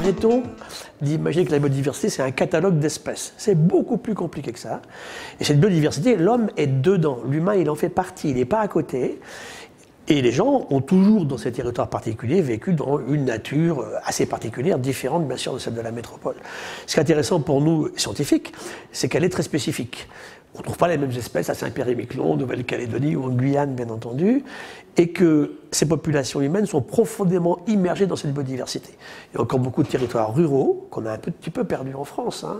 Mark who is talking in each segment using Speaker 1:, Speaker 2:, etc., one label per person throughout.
Speaker 1: arrêtons d'imaginer que la biodiversité, c'est un catalogue d'espèces. C'est beaucoup plus compliqué que ça. Et cette biodiversité, l'homme est dedans. L'humain, il en fait partie. Il n'est pas à côté. Et les gens ont toujours, dans ces territoires particuliers, vécu dans une nature assez particulière, différente bien sûr de celle de la métropole. Ce qui est intéressant pour nous, scientifiques, c'est qu'elle est très spécifique. On ne trouve pas les mêmes espèces à Saint-Pierre-et-Miquelon, Nouvelle-Calédonie ou en Guyane, bien entendu, et que ces populations humaines sont profondément immergées dans cette biodiversité. Il y a encore beaucoup de territoires ruraux qu'on a un petit peu perdus en France. Hein.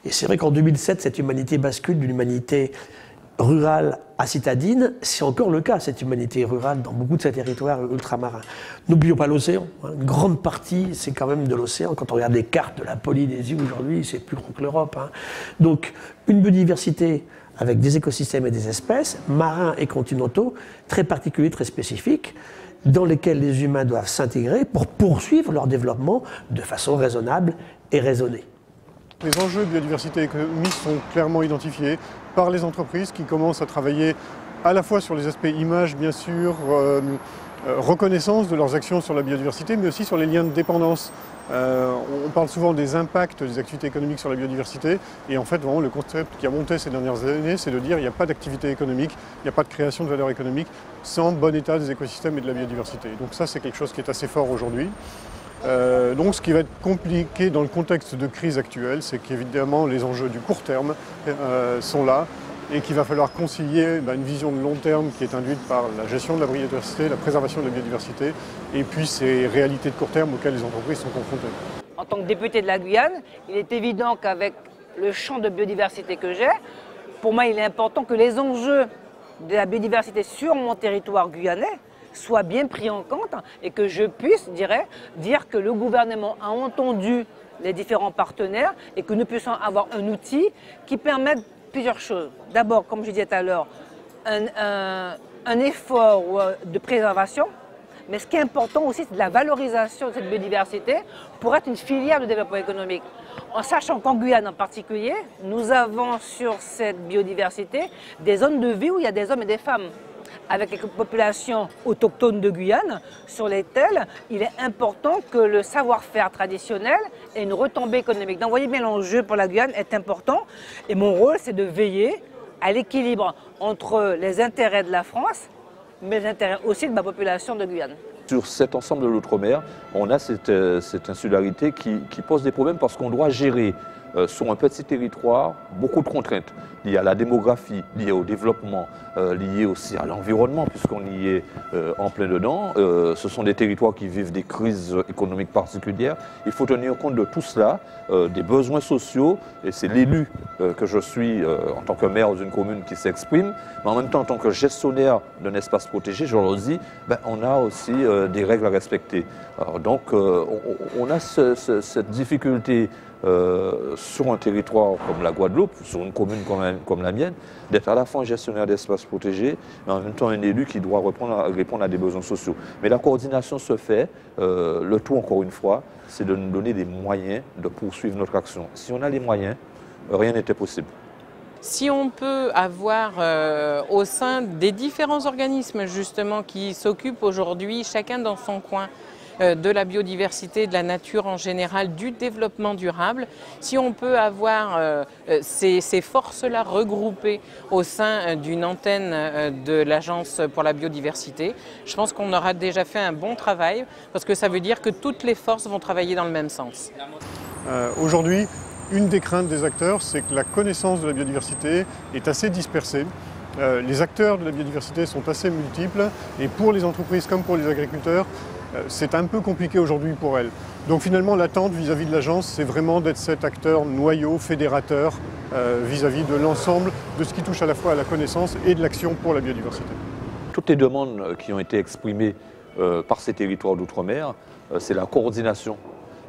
Speaker 1: Et c'est vrai qu'en 2007, cette humanité bascule d'une humanité rurale à citadine, c'est encore le cas, cette humanité rurale, dans beaucoup de ces territoires ultramarins. N'oublions pas l'océan. Hein. Une grande partie, c'est quand même de l'océan. Quand on regarde les cartes de la Polynésie aujourd'hui, c'est plus grand que l'Europe. Hein. Donc, une biodiversité avec des écosystèmes et des espèces, marins et continentaux, très particuliers, très spécifiques, dans lesquels les humains doivent s'intégrer pour poursuivre leur développement de façon raisonnable et raisonnée.
Speaker 2: Les enjeux de biodiversité économique sont clairement identifiés par les entreprises qui commencent à travailler à la fois sur les aspects images, bien sûr, reconnaissance de leurs actions sur la biodiversité, mais aussi sur les liens de dépendance. On parle souvent des impacts des activités économiques sur la biodiversité, et en fait, vraiment, le concept qui a monté ces dernières années, c'est de dire qu'il n'y a pas d'activité économique, il n'y a pas de création de valeur économique sans bon état des écosystèmes et de la biodiversité. Donc ça, c'est quelque chose qui est assez fort aujourd'hui. Donc ce qui va être compliqué dans le contexte de crise actuelle, c'est qu'évidemment les enjeux du court terme sont là et qu'il va falloir concilier une vision de long terme qui est induite par la gestion de la biodiversité, la préservation de la biodiversité et puis ces réalités de court terme auxquelles les entreprises sont confrontées.
Speaker 3: En tant que député de la Guyane, il est évident qu'avec le champ de biodiversité que j'ai, pour moi il est important que les enjeux de la biodiversité sur mon territoire guyanais soit bien pris en compte et que je puisse, dire que le gouvernement a entendu les différents partenaires et que nous puissions avoir un outil qui permette plusieurs choses. D'abord, comme je disais tout à l'heure, un effort de préservation, mais ce qui est important aussi, c'est de la valorisation de cette biodiversité pour être une filière de développement économique. En sachant qu'en Guyane en particulier, nous avons sur cette biodiversité des zones de vie où il y a des hommes et des femmes, avec les populations autochtones de Guyane, sur lesquelles il est important que le savoir-faire traditionnel ait une retombée économique. Donc vous voyez bien, l'enjeu pour la Guyane est important et mon rôle, c'est de veiller à l'équilibre entre les intérêts de la France, mais les intérêts aussi de ma population de Guyane.
Speaker 4: Sur cet ensemble de l'outre-mer, on a cette insularité qui pose des problèmes parce qu'on doit gérer sur un petit territoire beaucoup de contraintes liées à la démographie, liées au développement, liées aussi à l'environnement puisqu'on y est en plein dedans. Ce sont des territoires qui vivent des crises économiques particulières. Il faut tenir compte de tout cela, des besoins sociaux, et c'est l'élu que je suis en tant que maire d'une commune qui s'exprime, mais en même temps en tant que gestionnaire d'un espace protégé, je leur dis, on a aussi des règles à respecter. Alors, donc on a cette difficulté sur un territoire comme la Guadeloupe, sur une commune comme la mienne, d'être à la fois un gestionnaire d'espaces protégés, mais en même temps un élu qui doit répondre à des besoins sociaux. Mais la coordination se fait, le tout encore une fois, c'est de nous donner des moyens de poursuivre notre action. Si on a les moyens, rien n'était possible.
Speaker 5: Si on peut avoir au sein des différents organismes justement qui s'occupent aujourd'hui, chacun dans son coin, de la biodiversité, de la nature en général, du développement durable, si on peut avoir ces forces-là regroupées au sein d'une antenne de l'Agence pour la biodiversité, je pense qu'on aura déjà fait un bon travail parce que ça veut dire que toutes les forces vont travailler dans le même sens.
Speaker 2: Aujourd'hui, une des craintes des acteurs, c'est que la connaissance de la biodiversité est assez dispersée. Les acteurs de la biodiversité sont assez multiples et pour les entreprises comme pour les agriculteurs, c'est un peu compliqué aujourd'hui pour elles. Donc finalement, l'attente vis-à-vis de l'agence, c'est vraiment d'être cet acteur noyau, fédérateur, vis-à-vis de l'ensemble de ce qui touche à la fois à la connaissance et de l'action pour la biodiversité.
Speaker 4: Toutes les demandes qui ont été exprimées par ces territoires d'outre-mer, c'est la coordination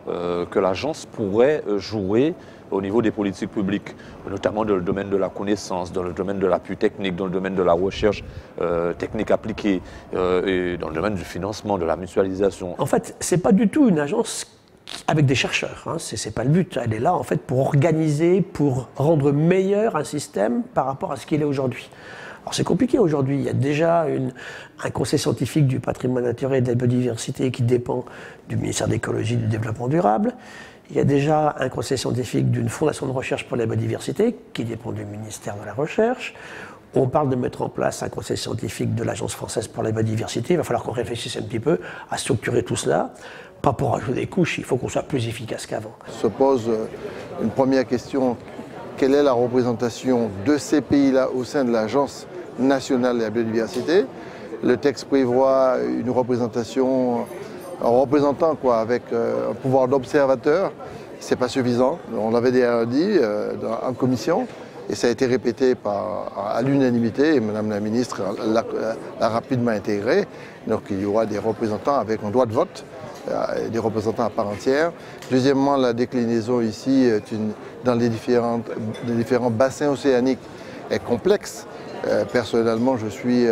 Speaker 4: que l'agence pourrait jouer au niveau des politiques publiques, notamment dans le domaine de la connaissance, dans le domaine de l'appui technique, dans le domaine de la recherche technique appliquée, et dans le domaine du financement, de la mutualisation.
Speaker 1: En fait, ce n'est pas du tout une agence avec des chercheurs, hein. Ce n'est pas le but. Elle est là en fait pour organiser, pour rendre meilleur un système par rapport à ce qu'il est aujourd'hui. Alors c'est compliqué aujourd'hui, il y a déjà un conseil scientifique du patrimoine naturel et de la biodiversité qui dépend du ministère de l'écologie et du développement durable. Il y a déjà un conseil scientifique d'une fondation de recherche pour la biodiversité qui dépend du ministère de la Recherche. On parle de mettre en place un conseil scientifique de l'Agence française pour la biodiversité. Il va falloir qu'on réfléchisse un petit peu à structurer tout cela. Pas pour ajouter des couches, il faut qu'on soit plus efficace qu'avant.
Speaker 6: Se pose une première question. Quelle est la représentation de ces pays-là au sein de l'Agence nationale de la biodiversité? Le texte prévoit une représentation en représentant avec un pouvoir d'observateur. Ce n'est pas suffisant. On l'avait déjà dit en commission et ça a été répété à l'unanimité et Madame la ministre l'a rapidement intégré. Donc il y aura des représentants avec un droit de vote, des représentants à part entière. Deuxièmement, la déclinaison ici dans les différents bassins océaniques est complexe. Personnellement, je suis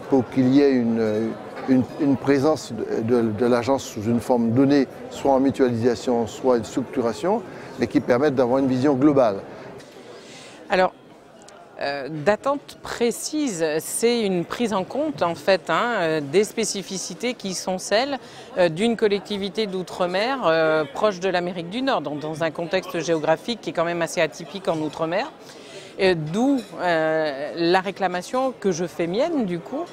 Speaker 6: pour qu'il y ait une présence de l'agence sous une forme donnée, soit en mutualisation, soit une structuration, mais qui permette d'avoir une vision globale.
Speaker 5: Alors, d'attente précise, c'est une prise en compte en fait des spécificités qui sont celles d'une collectivité d'outre-mer proche de l'Amérique du Nord, donc dans un contexte géographique qui est quand même assez atypique en outre-mer. D'où la réclamation que je fais mienne du coup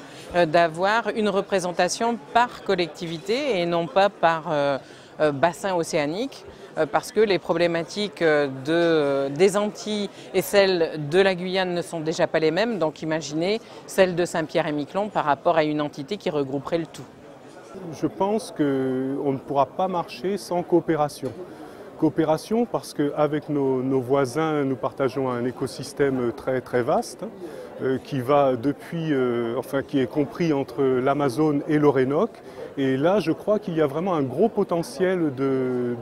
Speaker 5: d'avoir une représentation par collectivité et non pas par bassin océanique. Parce que les problématiques des Antilles et celles de la Guyane ne sont déjà pas les mêmes, donc imaginez celle de Saint-Pierre-et-Miquelon par rapport à une entité qui regrouperait le tout.
Speaker 2: Je pense qu'on ne pourra pas marcher sans coopération. Coopération parce qu'avec nos voisins, nous partageons un écosystème très, très vaste qui va depuis, qui est compris entre l'Amazone et l'Orénoque. Et là, je crois qu'il y a vraiment un gros potentiel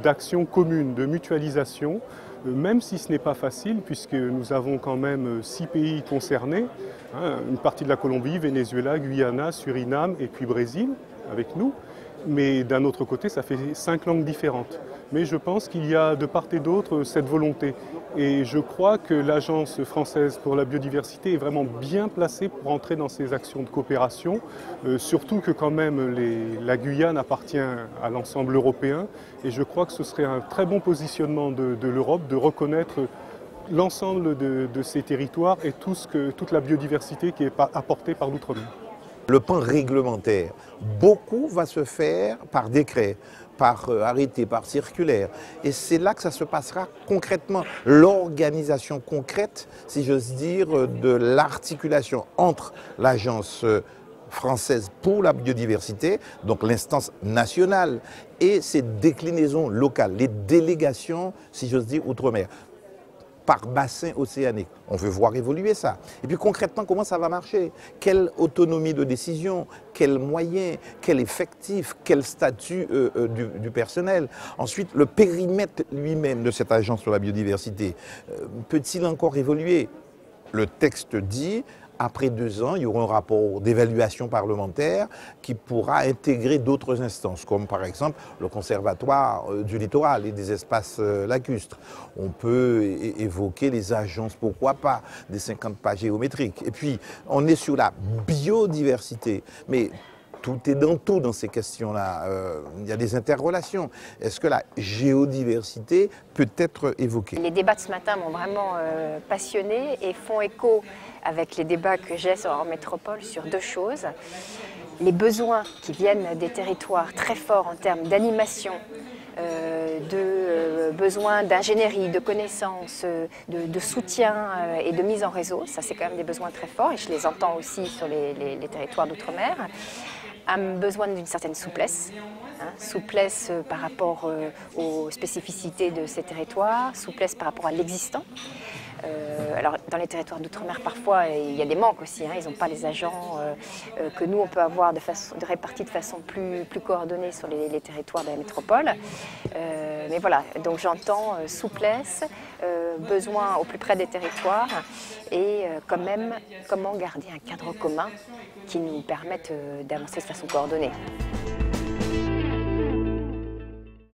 Speaker 2: d'action commune, de mutualisation, même si ce n'est pas facile, puisque nous avons quand même 6 pays concernés, une partie de la Colombie, Venezuela, Guyana, Suriname et puis Brésil avec nous. Mais d'un autre côté, ça fait 5 langues différentes. Mais je pense qu'il y a de part et d'autre cette volonté. Et je crois que l'Agence française pour la biodiversité est vraiment bien placée pour entrer dans ces actions de coopération, surtout que quand même la Guyane appartient à l'ensemble européen. Et je crois que ce serait un très bon positionnement de l'Europe de reconnaître l'ensemble de ces territoires et toute la biodiversité qui est apportée par l'outre-mer.
Speaker 7: Le pan réglementaire, beaucoup va se faire par décret, par arrêté, par circulaire. Et c'est là que ça se passera concrètement. L'organisation concrète, si j'ose dire, de l'articulation entre l'Agence française pour la biodiversité, donc l'instance nationale, et ses déclinaisons locales, les délégations, si j'ose dire, outre-mer, par bassin océanique. On veut voir évoluer ça. Et puis concrètement, comment ça va marcher? Quelle autonomie de décision? Quels moyens? Quel effectif? Quel statut du personnel? Ensuite, le périmètre lui-même de cette agence sur la biodiversité, peut-il encore évoluer? Le texte dit, après 2 ans, il y aura un rapport d'évaluation parlementaire qui pourra intégrer d'autres instances, comme par exemple le Conservatoire du littoral et des espaces lacustres. On peut évoquer les agences, pourquoi pas, des 50 pas géométriques. Et puis, on est sur la biodiversité, mais tout est dans tout dans ces questions-là. Il y a des interrelations. Est-ce que la géodiversité peut être évoquée? Les
Speaker 8: débats de ce matin m'ont vraiment passionné et font écho avec les débats que j'ai en métropole sur 2 choses. Les besoins qui viennent des territoires très forts en termes d'animation, de besoins d'ingénierie, de connaissances, de soutien et de mise en réseau. Ça, c'est quand même des besoins très forts et je les entends aussi sur les territoires d'outre-mer. Un besoin d'une certaine souplesse, souplesse par rapport aux spécificités de ces territoires, souplesse par rapport à l'existant. Alors dans les territoires d'outre-mer parfois il y a des manques aussi, ils n'ont pas les agents que nous on peut avoir répartis de façon plus coordonnée sur les territoires de la métropole. Mais voilà, donc j'entends souplesse, besoin au plus près des territoires et quand même comment garder un cadre commun qui nous permette d'avancer de façon coordonnée.